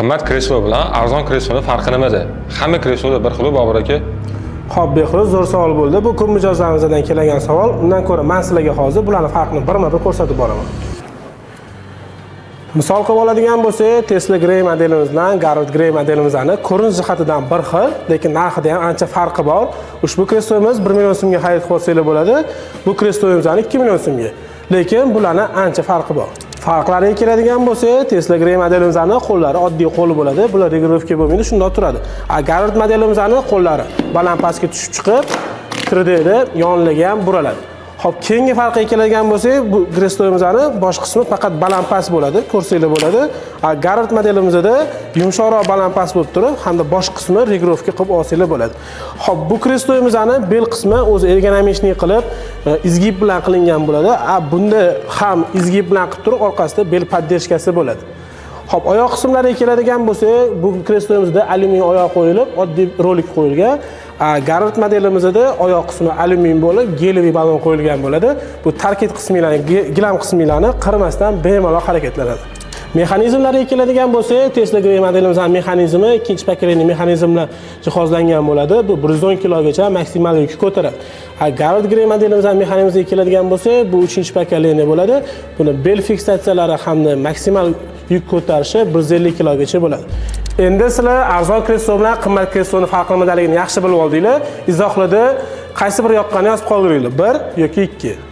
Qimmat kreslo bilan arzon kresloning farqi nimada? Hamma kresloda bir xil Bobur aka. Xo'p, Behruz, zo'r savol bo'ldi. Bu ko'p mijozlarimizdan kelgan savol. Undan ko'ra men sizlarga hozir bularning farqini birma-bir ko'rsatib boraman. Misol qilib oladigan bo'lsak, Tesla Grey modelimiz bilan Garrett Grey modelimizning ko'rinish jihatidan bir xil, lekin narxida ham ancha farqi bor. Ushbu kreslomiz 1 million so'mga xarid qilsanglar bo'ladi. Bu kreslomizni 2 million so'mga. Lekin bularning ancha farqi bor. Farqlariga keladigan bo'lsak, Tesla Grey modelimizning qo'llari oddiy qo'l bo'ladi. Bular regirovka bo'lmaydi, shundoq turadi. Garrett modelimizning qo'llari baland pastga tushib chiqib, 3D da yonlarga ham buraladi. Xo'p, keyingi farqiga keladigan bo'lsak, bu kreslomizni bosh qismi faqat baland past bo'ladi, ko'rsanglar bo'ladi. Garrett modelimizda yumshoqroq baland past bo'lib turib, hamda bosh qismi regirovka qilib olsanglar bo'ladi. Xo'p, bu kreslomizni bel qismi o'zi ergonomishniy qilib, izgib bilan qilingan bo'ladi. Bunda ham izgib bilan qilib turib, orqasida bel poddержкасы bo'ladi. Xo'p, oyoq qismlariga keladigan bo'lsak, bu kreslomizda alyuminiy oyoq qo'yilib, oddiy rolik qo'yilgan. Garrett modelimizda oyoq qismi alyuminiy bo'lib, geliy balon qo'yilgan bo'ladi. Bu tarkib qismlari, gilam qismlarini qirmasdan bemalol harakatlanadi. Mexanizmlariga keladigan bo'lsak, Tesla Grey modelimizning mexanizmi ikkinchi paketli mexanizm bilan jihozlangan bo'ladi. Bu 110 kilogacha maksimal yuk ko'taradi. Garrett Grey modelimizning mexanizmiga keladigan bo'lsak, bu 3-paketli bo'ladi. Buni bel fiksatsiyalari hamda maksimal yuk ko'tarishi 150 kilogacha bo'ladi. Endi sizlar arzon kreslo bilan qimmat kresloning farqi nimaligini yaxshi bilib oldinglar. Izohlarda qaysi biri yoqqanini yozib qoldiringlar. 1 yoki 2.